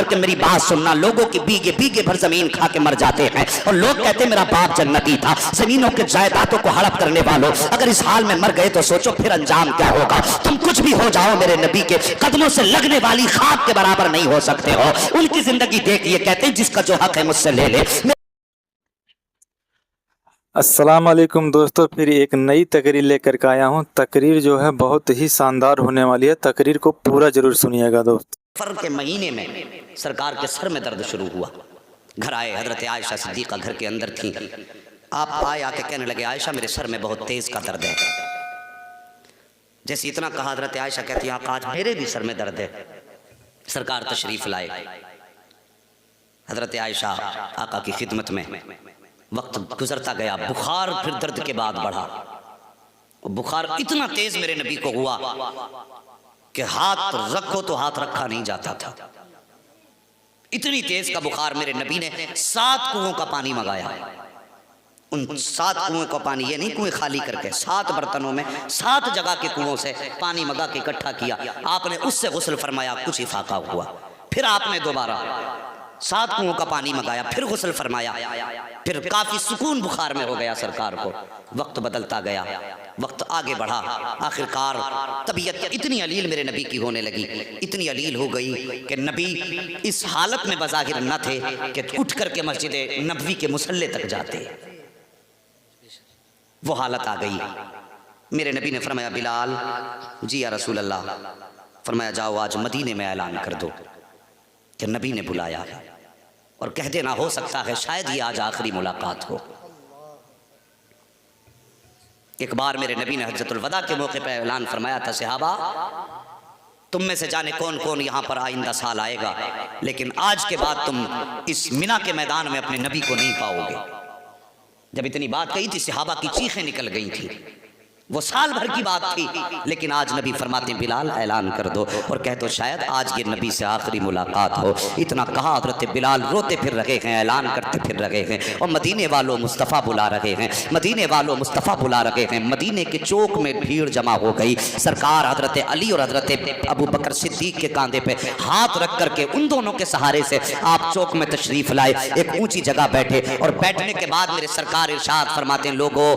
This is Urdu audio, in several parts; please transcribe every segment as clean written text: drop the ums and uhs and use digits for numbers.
کے میری بات سننا، لوگوں کی بیگے بیگے بھر زمین کھا کے مر جاتے ہیں اور لوگ کہتے ہیں میرا باپ جنتی تھا۔ زمینوں کے جائیدادوں کو ہڑپ کرنے والوں، اگر اس حال میں مر گئے تو سوچو پھر انجام کیا ہوگا۔ تم کچھ بھی ہو جاؤ، میرے نبی کے قدموں سے لگنے والی خاک کے برابر نہیں ہو سکتے ہو۔ ان کی زندگی دیکھیے، کہتے ہیں جس کا جو حق ہے مجھ سے لے لے۔ السلام علیکم دوستو، پھر ایک نئی تقریر لے کر کے آیا ہوں۔ تقریر جو ہے بہت ہی شاندار ہونے والی ہے، تقریر کو پورا ضرور سنیے گا دوست۔ فرق کے مہینے میں سرکار کے سر میں درد شروع ہوا، گھر آئے، حضرت عائشہ صدیقہ گھر کے اندر تھیں۔ آپ آئے، آ کے کہنے لگے عائشہ میرے سر میں بہت تیز کا درد ہے۔ جیسے اتنا کہا، حضرت عائشہ کہتی ہیں آقا آج میرے بھی سر میں درد ہے۔ سرکار تشریف لائے، حضرت عائشہ آقا کی خدمت میں، وقت گزرتا گیا، بخار پھر درد کے بعد بڑھا۔ بخار اتنا تیز میرے نبی کو ہوا کہ ہاتھ رکھو تو ہاتھ رکھا نہیں جاتا تھا، اتنی تیز کا بخار۔ میرے نبی نے 7 کنووں کا پانی منگایا۔ ان 7 کنویں کا پانی، یہ نہیں کنویں خالی کر کے، 7 برتنوں میں 7 جگہ کے کنووں سے پانی منگا کے اکٹھا کیا۔ آپ نے اس سے غسل فرمایا، کچھ افاقہ ہوا۔ پھر آپ نے دوبارہ 7 کنووں کا پانی منگایا، پھر غسل فرمایا، پھر کافی سکون بخار میں ہو گیا سرکار کو۔ وقت بدلتا گیا، وقت آگے بڑھا، آخرکار طبیعت اتنی علیل میرے نبی کی ہونے لگی، اتنی علیل ہو گئی کہ نبی اس حالت میں بظاہر نہ تھے کہ اٹھ کر کے مسجد نبوی کے مصلے تک جاتے۔ وہ حالت آ گئی۔ میرے نبی نے فرمایا بلال، جی یا رسول اللہ۔ فرمایا جاؤ آج مدینے میں اعلان کر دو کہ نبی نے بلایا، اور کہہ دینا ہو سکتا ہے شاید یہ آج آخری ملاقات ہو۔ ایک بار میرے نبی نے حجۃ الوداع کے موقع پہ اعلان فرمایا تھا، صحابہ تم میں سے جانے کون کون یہاں پر آئندہ سال آئے گا، لیکن آج کے بعد تم اس مینا کے میدان میں اپنے نبی کو نہیں پاؤ گے۔ جب اتنی بات کہی تھی صحابہ کی چیخیں نکل گئی تھی، وہ سال بھر کی بات تھی، لیکن آج نبی فرماتے ہیں بلال اعلان کر دو، اور کہہ دو شاید آج یہ نبی سے آخری ملاقات ہو۔ اتنا کہا، حضرت بلال روتے پھر رہے ہیں، اعلان کرتے پھر رہے ہیں، اور مدینے والوں مصطفیٰ بلا رہے ہیں، مدینے والوں مصطفیٰ بلا رہے ہیں۔ مدینے کے چوک میں بھیڑ جمع ہو گئی۔ سرکار حضرت علی اور حضرت ابو بکر صدیق کے کاندھے پہ ہاتھ رکھ کر کے ان دونوں کے سہارے سے آپ چوک میں تشریف لائے، ایک اونچی جگہ بیٹھے، اور بیٹھنے کے بعد میرے سرکار ارشاد فرماتے ہیں لوگو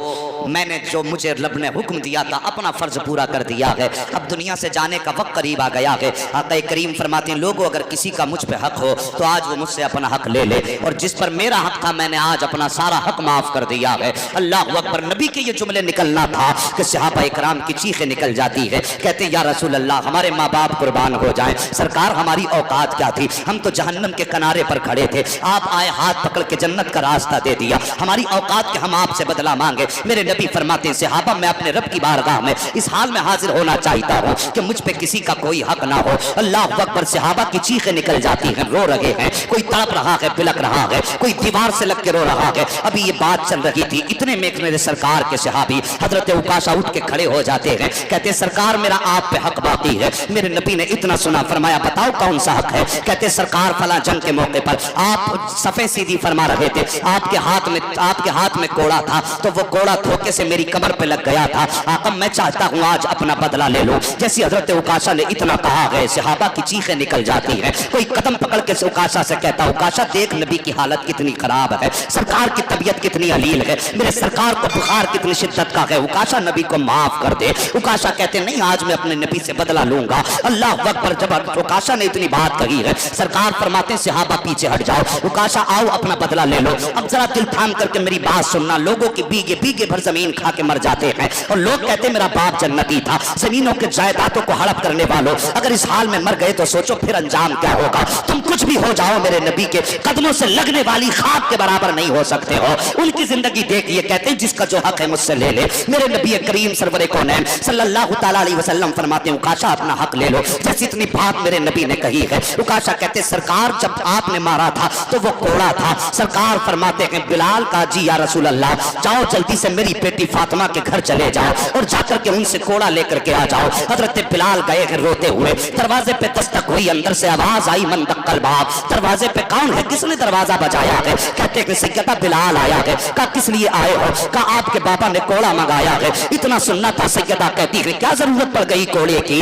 میں نے جو مجھے رب نے حکم دیا تھا اپنا فرض پورا کر دیا ہے، اب دنیا سے جانے کا وقت قریب آ گیا ہے۔ آقا کریم فرماتے ہیں لوگوں اگر کسی کا مجھ پہ حق ہو تو آج وہ مجھ سے اپنا حق لے لے، اور جس پر میرا حق تھا میں نے آج اپنا سارا حق معاف کر دیا ہے۔ اللہ اکبر۔ نبی کے یہ جملے نکلنا تھا کہ صحابہ اکرام کی چیخیں نکل جاتی ہے، کہتے ہیں یا رسول اللہ ہمارے ماں باپ قربان ہو جائیں، سرکار ہماری اوقات کیا تھی، ہم تو جہنم کے کنارے پر کھڑے تھے، آپ آئے ہاتھ پکڑ کے جنت کا راستہ دے دیا، ہماری اوقات کے ہم آپ سے بدلہ مانگے۔ میرے نبی فرماتے ہیں صحابہ میں اپنے رب کی بارگاہ میں اس حال میں حاضر ہونا چاہتا ہوں کہ مجھ پہ کسی کا کوئی حق نہ ہو۔ اللہ اکبر۔ صحابہ کی چیخیں نکل جاتی ہیں، رو رہے ہیں، کوئی تڑپ رہا ہے، بلک رہا ہے، کوئی دیوار سے لگ کے رو رہا ہے۔ ابھی یہ بات چل رہی تھی، اتنے میں میرے سرکار کے صحابی حضرت عکاشہ اٹھ کے کھڑے ہو جاتے ہیں، کہتے ہیں سرکار میرا آپ پہ حق باقی ہے۔ میرے نبی نے اتنا سنا، فرمایا بتاؤ کون سا حق ہے؟ کہتے سرکار فلاں جنگ کے موقع پر آپ صفے سیدھی فرما رہے تھے، آپ کے ہاتھ میں کوڑا تھا، تو وہ کوڑا دھوکے سے میری کمر پہ لگ گیا تھا، آقا میں چاہتا ہوں آج اپنا بدلہ لے لوں۔ جیسی حضرت عکاشہ نے اتنا کہا ہے، صحابہ کی چیخیں نکل جاتی ہیں، کوئی قدم پکڑ کے عکاشہ سے کہتا عکاشہ دیکھ نبی کی حالت کتنی خراب ہے، سرکار کی طبیعت کتنی علیل ہے، میرے سرکار کو بخار کتنی شدت کا ہے، عکاشہ نبی کو معاف کر دے۔ عکاشہ کہتے نہیں آج میں اپنے نبی سے بدلہ لوں گا۔ اللہ اکبر۔ جب عکاشہ نے اتنی بات کہی ہے، سرکار فرماتے ہیں صحابہ پیچھے ہٹ جاؤ، عکاشہ آؤ اپنا بدلہ لے لو۔ اب ذرا دل تھام کر کے میری بات سننا، لوگوں کی بیگے بیگے بھر زمین کھا کے مر جاتے ہیں اور لوگ کہتے ہیں میرا باپ جنتی تھا، زمینوں کے جائیدادوں کو ہڑپ کرنے والوں، اگر اس حال میں مر گئے تو سوچو پھر انجام کیا ہوگا۔ تم کچھ بھی ہو جاؤ، میرے نبی کے قدموں سے لگنے والی خاک کے برابر نہیں ہو سکتے ہو۔ ان کی زندگی دیکھیے، کہتے ہیں جس کا جو حق ہے مجھ سے لے لے۔ میرے نبی کریم سرور کونین صلی اللہ تعالیٰ علیہ وسلم فرماتے ہیں عکاشہ اپنا حق لے لو۔ جیسی اتنی بات میرے نبی نے کہی ہے، عکاشہ کہتے سرکار جب آپ نے مارا تھا تو وہ کوڑا تھا۔ سرکار فرماتے ہیں بلال کا جی یا رسول اللہ جاؤ جلدی سے میری بیٹی فاطمہ کے گھر چلے جاؤ اور جا کر کے ان سے کوڑا لے کر کے آ جاؤ۔ حضرت بلال گئے ہیں روتے ہوئے، دروازے پہ دستک ہوئی، اندر سے آواز آئی من دق الباب، دروازے پہ کون ہے، کس نے دروازہ بجایا ہے؟ کہتے کہ سیدہ بلال آیا ہے۔ کہا کس لیے آئے ہو؟ کہا آپ کے بابا نے کوڑا منگایا ہے۔ اتنا سننا تھا، سیدہ کہتی ہے کیا ضرورت پڑ گئی کوڑے کی؟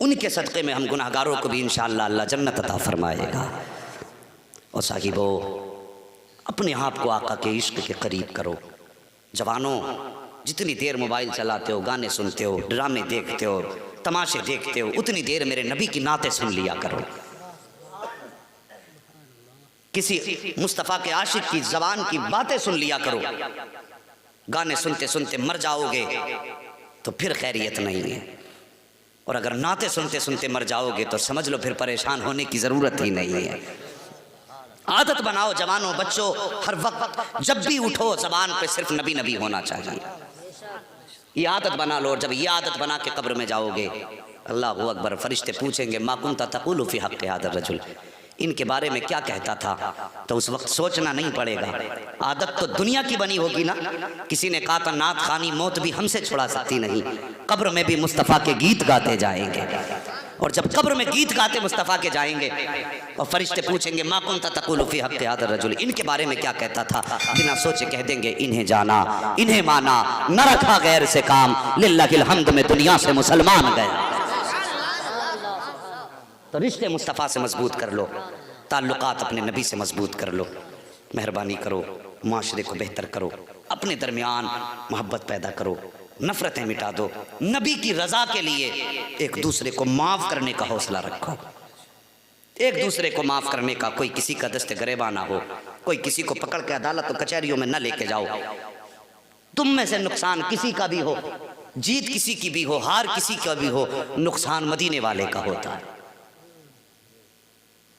ان کے صدقے میں ہم گناہگاروں کو بھی انشاءاللہ اللہ جنت عطا فرمائے گا۔ اور صاحبو، اپنے آپ کو آقا کے عشق کے قریب کرو۔ جوانوں، جتنی دیر موبائل چلاتے ہو، گانے سنتے ہو، ڈرامے دیکھتے ہو، تماشے دیکھتے ہو، اتنی دیر میرے نبی کی نعتیں سن لیا کرو۔ کسی مصطفیٰ کے عاشق کی زبان کی باتیں سن لیا کرو۔ گانے سنتے سنتے مر جاؤ گے تو پھر خیریت نہیں ہے، اور اگر نعتیں سنتے سنتے مر جاؤ گے تو سمجھ لو پھر پریشان ہونے کی ضرورت ہی نہیں ہے۔ عادت بناؤ جوانوں، بچوں، ہر وقت جب بھی اٹھو زبان پہ صرف نبی نبی ہونا چاہیے۔ یہ عادت بنا لو، اور جب یہ عادت بنا کے قبر میں جاؤ گے، اللہ اکبر، فرشتے پوچھیں گے ما کنت تقول فی حق ھذا الرجل، ان کے بارے میں کیا کہتا تھا؟ تو اس وقت سوچنا نہیں پڑے گا۔ عادت تو دنیا کی بنی ہوگی نا۔ کسی نے کہا تھا نعت خوانی موت بھی ہم سے چھڑا سکتی نہیں، قبر میں بھی مصطفیٰ کے گیت گاتے جائیں گے، اور جب قبر میں گیت گاتے مصطفیٰ کے جائیں گے اور فرشتے پوچھیں گے ما کنت تقول فی حق ھذا الرجل، ان کے بارے میں کیا کہتا تھا؟ بنا سوچے کہہ دیں گے انہیں جانا، انہیں مانا، نہ رکھا غیر سے کام، للہ الحمد میں دنیا سے مسلمان گیا۔ تو رشتے مصطفیٰ سے مضبوط کر لو، تعلقات اپنے نبی سے مضبوط کر لو، مہربانی کرو، معاشرے کو بہتر کرو، اپنے درمیان محبت پیدا کرو، نفرتیں مٹا دو، نبی کی رضا کے لیے ایک دوسرے کو معاف کرنے کا حوصلہ رکھو۔ ایک دوسرے کو معاف کرنے کا، کوئی کسی کا دست گریباں نہ ہو، کوئی کسی کو پکڑ کے عدالت و کچہریوں میں نہ لے کے جاؤ۔ تم میں سے نقصان کسی کا بھی ہو، جیت کسی کی بھی ہو، ہار کسی کا بھی ہو، نقصان مدینے والے کا ہوتا ہے۔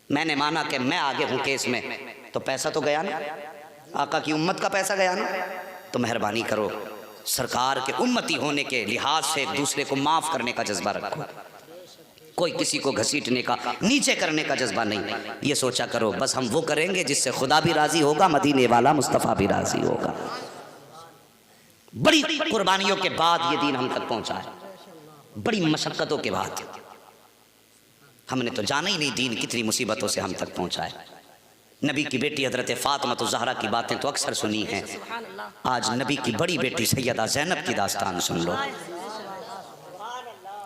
میں نے مانا کہ میں آگے ہوں کیس میں تو پیسہ تو گیا نا، آقا کی امت کا پیسہ گیا نا، تو مہربانی کرو، سرکار کے امتی ہونے کے لحاظ سے ایک دوسرے کو معاف کرنے کا جذبہ رکھو، کوئی کسی کو گھسیٹنے کا، نیچے کرنے کا جذبہ نہیں۔ یہ سوچا کرو بس ہم وہ کریں گے جس سے خدا بھی راضی ہوگا، مدینے والا مصطفیٰ بھی راضی ہوگا۔ بڑی قربانیوں کے بعد یہ دین ہم تک پہنچا ہے، بڑی مشقتوں کے بعد۔ ہم نے تو جانا ہی نہیں دین کتنی مصیبتوں سے ہم تک پہنچا ہے۔ نبی کی بیٹی حضرت فاطمہ الزہرا کی باتیں تو اکثر سنی ہیں، آج نبی کی بڑی بیٹی سیدہ زینب کی داستان سن لو۔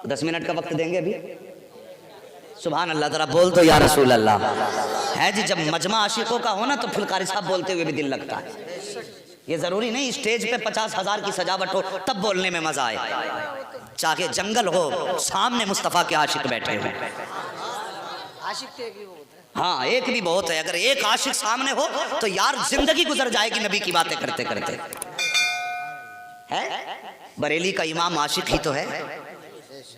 10 منٹ کا وقت دیں گے ابھی؟ سبحان اللہ، ذرا بول دو یا رسول اللہ۔ ہے جی، جب مجمع عاشقوں کا ہونا تو پھر قاری صاحب بولتے ہوئے بھی دل لگتا ہے۔ یہ ضروری نہیں اسٹیج پہ 50,000 کی سجاوٹ ہو تب بولنے میں مزہ آئے، چاہے جنگل ہو، سامنے مصطفیٰ کے عاشق بیٹھے ہوں۔ ہاں، ایک بھی بہت ہے، اگر ایک عاشق سامنے ہو تو یار زندگی گزر جائے گی نبی کی باتیں کرتے کرتے۔ ہے بریلی کا امام عاشق ہی تو ہے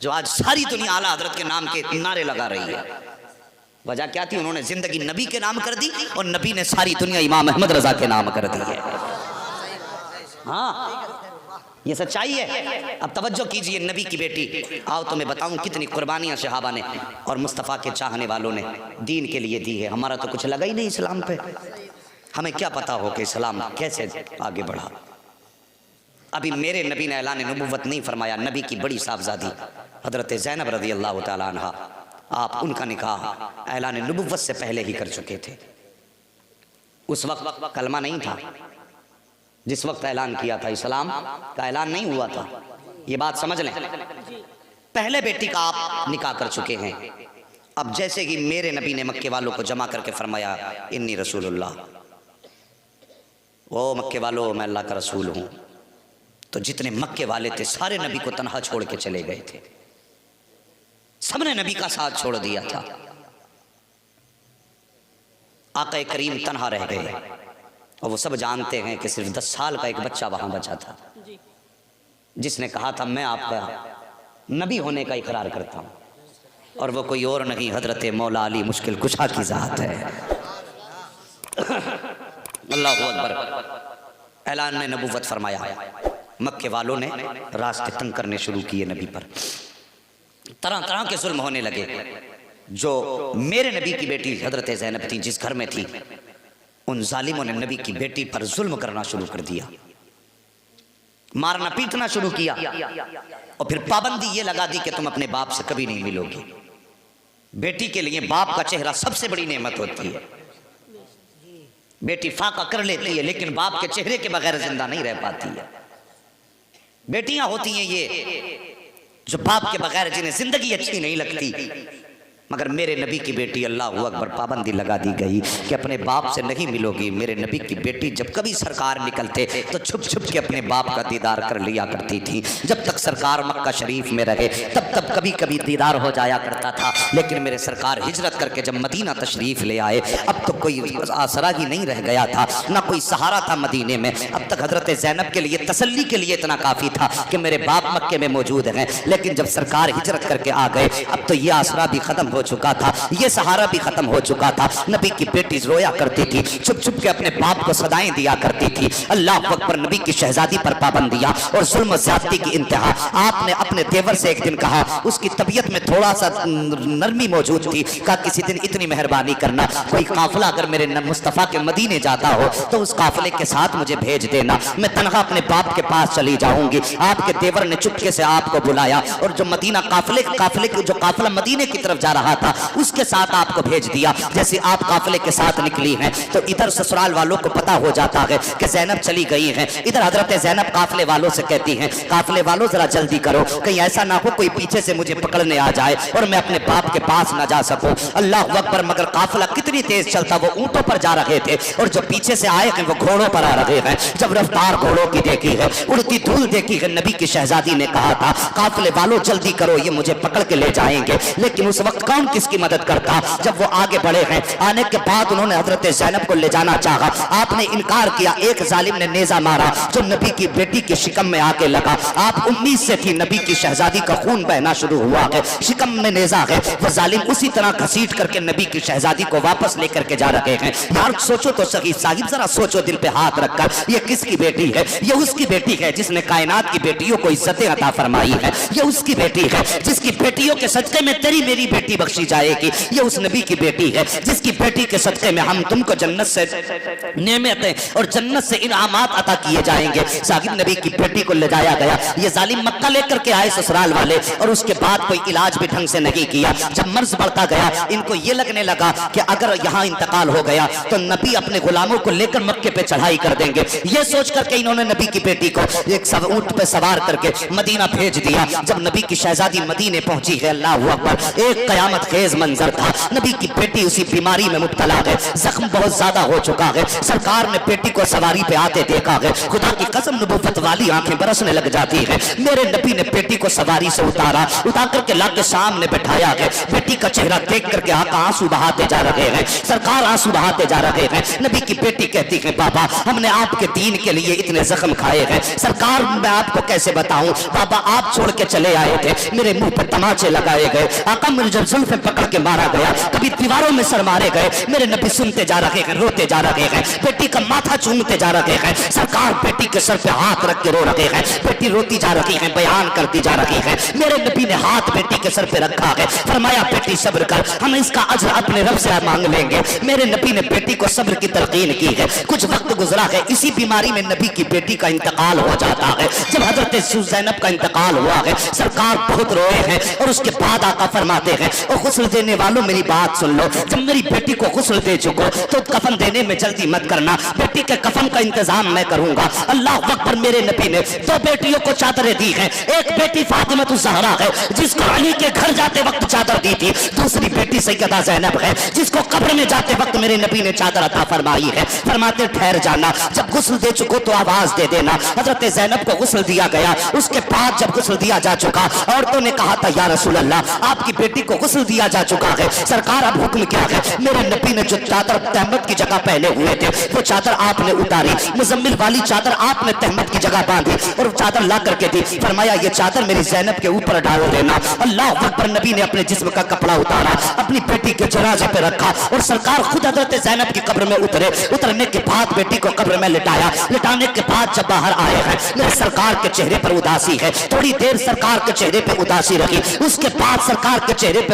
جو آج ساری دنیا اعلیٰ حضرت کے نام کے نعرے لگا رہی ہے۔ وجہ کیا تھی؟ انہوں نے زندگی نبی کے نام کر دی، اور نبی نے ساری دنیا امام احمد رضا کے نام کر دی ہے۔ ہاں، یہ سچائی ہے۔ اب توجہ کیجئے، نبی کی بیٹی، آؤ تمہیں بتاؤں کتنی قربانیاں صحابہ نے اور مصطفیٰ کے چاہنے والوں نے دین کے لیے دی ہے۔ ہمارا تو کچھ لگا ہی نہیں اسلام پہ، ہمیں کیا پتا ہو کہ اسلام کیسے آگے بڑھا۔ ابھی میرے نبی نے اعلان نبوت نہیں فرمایا، نبی کی بڑی صاحبزادی حضرت زینب رضی اللہ تعالیٰ عنہ، آپ ان کا نکاح اعلان نبوت سے پہلے ہی کر چکے تھے۔ اس وقت کلمہ نہیں تھا، جس وقت اعلان کیا تھا اسلام کا اعلان نہیں ہوا تھا، یہ بات سمجھ لیں۔ پہلے بیٹی کا آپ نکاح کر چکے ہیں۔ اب جیسے ہی میرے نبی نے مکے والوں کو جمع کر کے فرمایا انی رسول اللہ، او مکے والوں میں اللہ کا رسول ہوں، تو جتنے مکے والے تھے سارے نبی کو تنہا چھوڑ کے چلے گئے تھے، سب نے نبی کا ساتھ چھوڑ دیا تھا۔ آقا کریم تنہا رہ گئے، اور وہ سب جانتے ہیں کہ صرف 10 سال کا ایک بچہ وہاں بچا تھا، جس نے کہا تھا میں آپ کا نبی ہونے کا اقرار کرتا ہوں، اور وہ کوئی اور نہیں حضرت مولا علی مشکل کشا کی ذات ہے۔ اللہ اکبر۔ اعلان نے نبوت فرمایا، مکے والوں نے راستے تنگ کرنے شروع کیے نبی پر، طرح طرح کے ظلم ہونے لگے۔ جو میرے نبی کی بیٹی حضرت زینب تھی، جس گھر میں تھی، ان ظالموں نے نبی کی بیٹی پر ظلم کرنا شروع کر دیا، مارنا پیٹنا شروع کیا، اور پھر پابندی یہ لگا دی کہ تم اپنے باپ سے کبھی نہیں ملو گی۔ بیٹی کے لیے باپ کا چہرہ سب سے بڑی نعمت ہوتی ہے، بیٹی فاقہ کر لیتی ہے لیکن باپ کے چہرے کے بغیر زندہ نہیں رہ پاتی ہے۔ بیٹیاں ہوتی ہیں یہ جو باپ کے بغیر جنہیں زندگی اچھی نہیں لگتی، مگر میرے نبی کی بیٹی اللہ اکبر پابندی لگا دی گئی کہ اپنے باپ سے نہیں ملو گی۔ میرے نبی کی بیٹی جب کبھی سرکار نکلتے تو چھپ چھپ کے اپنے باپ کا دیدار کر لیا کرتی تھی۔ جب تک سرکار مکہ شریف میں رہے تب تب کبھی کبھی دیدار ہو جایا کرتا تھا، لیکن میرے سرکار ہجرت کر کے جب مدینہ تشریف لے آئے اب تو کوئی آسرا ہی نہیں رہ گیا تھا، نہ کوئی سہارا تھا مدینے میں۔ اب تک حضرت زینب کے لیے تسلی کے لیے اتنا کافی تھا کہ میرے باپ مکے میں موجود ہیں، لیکن جب سرکار ہجرت کر کے آ گئے اب تو یہ آسرا بھی ختم ہو چکا تھا، یہ سہارا بھی ختم ہو چکا تھا۔ نبی کی بیٹی رویا کرتی تھی، چھپ چھپ کے اپنے باپ کو صدائیں دیا کرتی تھی۔ اللہ اکبر، نبی کی شہزادی پر پابندیاں اور ظلم و زیادتی کی انتہا۔ آپ نے اپنے دیور سے ایک دن کہا، اس کی طبیعت میں تھوڑا سا نرمی موجود تھی، کہا کسی دن اتنی مہربانی کرنا، کوئی قافلہ اگر میرے مصطفیٰ کے مدینے جاتا ہو تو اس قافلے کے ساتھ مجھے بھیج دینا، میں تنہا اپنے باپ کے پاس چلی جاؤں گی۔ آپ کے دیور نے چپکے سے آپ کو بلایا اور جو مدینہ جو قافلہ مدینے کی طرف جا رہا تھا اس کے ساتھ آپ کو بھیج دیا۔ جیسے آپ قافلے کے ساتھ نکلی ہیں تو ادھر سسرال والوں کو پتا ہو جاتا ہے کہ زینب چلی گئی ہیں، ادھر حضرت زینب قافلے والوں سے کہتی ہیں، قافلے والوں ذرا جلدی کرو، کہیں ایسا نہ ہو کوئی پیچھے سے مجھے پکڑنے آ جائے اور میں اپنے باپ کے پاس نہ جا سکوں۔ اللہ اکبر، مگر قافلہ کتنی تیز چلتا، وہ اونٹوں پر جا رہے تھے اور جو پیچھے سے آئے ہیں وہ گھوڑوں پر آ رہے ہیں۔ جب رفتار گھوڑوں کی دیکھی ہے، اڑتی دھول دیکھی ہے، نبی کی شہزادی نے کہا تھا قافلے والوں جلدی کرو، یہ مجھے پکڑ کے لے جائیں گے، لیکن اس وقت کون کس کی مدد کرتا؟ جب وہ آگے بڑھے ہیں، آنے کے بعد انہوں نے حضرت زینب کو لے جانا چاہا، آپ نے انکار کیا۔ ایک ظالم نے نیزہ مارا جو نبی کی بیٹی کے شکم میں آ کے لگا۔ آپ امید سے تھی، نبی کی شہزادی کا خون بہنا شروع ہوا ہے، شکم میں نیزہ ہے، وہ ظالم اسی طرح گھسیٹ کر کے نبی کی شہزادی کو واپس لے کر کے جا رہے ہیں۔ یار سوچو تو صحیح صاحب، ذرا سوچو دل پہ ہاتھ رکھ کر، یہ کس کی بیٹی ہے؟ یہ اس کی بیٹی ہے جس نے کائنات کی بیٹیوں کو عزتیں عطا فرمائی ہے، یہ اس کی بیٹی ہے جس کی بیٹیوں کے صدقے میں تیری میری بیٹی بخشی جائے گی، یہ اس نبی کی بیٹی ہے جس کی بیٹی کے صدقے میں ہم تم کو جنت سے نعمتیں اور جنت سے انعامات عطا کیے جائیں گے۔ صاحب نبی کی بیٹی کو لے جایا گیا، یہ ظالم مکہ لے کر کے آئے سسرال والے، اور اس کے بعد کوئی علاج بھی ڈھنگ سے نہیں کیا۔ جب مرض بڑھتا گیا ان کو یہ لگنے لگا کہ اگر یہاں انتقال ہو گیا تو نبی اپنے غلاموں کو لے کر مکے پہ چڑھائی کر دیں گے۔ یہ سوچ کر کے انہوں نے نبی کی بیٹی کو ایک اونٹ پہ سوار کر کے مدینہ بھیج دیا۔ جب نبی کی شہزادی مدینے پہنچی ہے، اللہ اکبر، ایک قیامت خیز منظر تھا۔ نبی کی بیٹی اسی بیماری میں مبتلا ہے، زخم بہت زیادہ ہو چکا ہے، سرکار نے بیٹی کو سواری پہ آتے دیکھا ہے، خدا کی قسم نبوت والی آنکھیں برسنے لگ جاتی ہے۔ میرے نبی نے بیٹی کو سواری سے اتار کر کے لا کے سامنے بٹھایا ہے، بیٹی کا چہرہ دیکھ کر کے آقا آنسو بہاتے جا رہے ہیں، سرکار آنسو بہاتے جا رہے ہیں۔ نبی کی بیٹی کہتی ہے، بابا ہم نے آپ کے دین کے لیے اتنے زخم کھائے ہیں، سرکار میں آپ کو کیسے بتاؤں، بابا آپ چھوڑ کے چلے آئے تھے، میرے منہ پہ تماچے لگائے گئے، آقا مجھے جب زلفیں پکڑ کے مارا گیا، کبھی دیواروں میں سر مارے گئے، میرے نبی سنتے جا رہے ہیں، روتے جا رہے ہیں، بیٹی کا ماتھا چومتے جا رہے ہیں، سرکار بیٹی کے سر پہ ہاتھ رکھ کے رو رہے ہیں، بیٹی روتی جا رہی ہے، بیان کرتی جا رہی ہے۔ میرے نبی نے ہاتھ بیٹی کے سر پہ رکھا ہے، فرمایا بیٹی صبر کر، ہم اس کا اجر اپنے رب سے مانگ لیں گے۔ میرے نبی نے بیٹی کو صبر کی تلقین کی ہے۔ کچھ وقت گزرا ہے، اسی بیماری میں نبی کی بیٹی کا انتقال ہو جاتا ہے۔ جب حضرت زینب کا انتقال ہوا ہے، سرکار بہت روئے ہیں اور اس کے بعد آقا فرماتے ہیں، اور غسل دینے والوں میری بات سن لو، جب میری بیٹی کو غسل دے چکو تو کفن دینے میں جلدی مت کرنا، بیٹی کے کفن کا انتظام میں کروں گا۔ اللہ اکبر، میرے نبی نے دو بیٹیوں کو چادریں دی ہیں، ایک بیٹی فاطمہ الزہرا ہے جس کو علی کے گھر جاتے وقت چادر دی تھی، دوسری بیٹی سیدہ زینب ہے جس کو قبر میں جاتے وقت میرے نبی نے چادر عطا فرمائی ہے۔ فرماتے ٹھہر جانا، جب غسل دے چکو تو آواز دے دینا۔ حضرت زینب کو غسل دیا گیا، اس کے بعد جب غسل دیا جا چکا، عورتوں نے کہا تھا یا رسول اللہ آپ کی بیٹی کو غسل دیا جا چکا ہے، سرکار اب حکم کیا ہے؟ میرے نبی نے جو چادر تہمت کی جگہ پہنے ہوئے تھے وہ چادر آپ نے اتاری، مزمل والی چادر آپ نے تہمت کی جگہ باندھی اور چادر لا کر کے دی، فرمایا یہ چادر میری زینب کے اوپر ڈال دینا۔ اللہ اکبر، نبی نے اپنے جسم کا کپڑا اتارا، اپنی بیٹی کے جنازے پہ رکھا اور سرکار خود حضرت زینب کی قبر میں اترنے کے بعد بیٹی کو قبر میں لٹایا۔ لٹانے کے بعد جب باہر آئے ہیں، میرے سرکار کے چہرے پر اداسی ہے، تھوڑی دیر سرکار کے چہرے پہ اداسی رہی، اس کے بعد سرکار کے چہرے پہ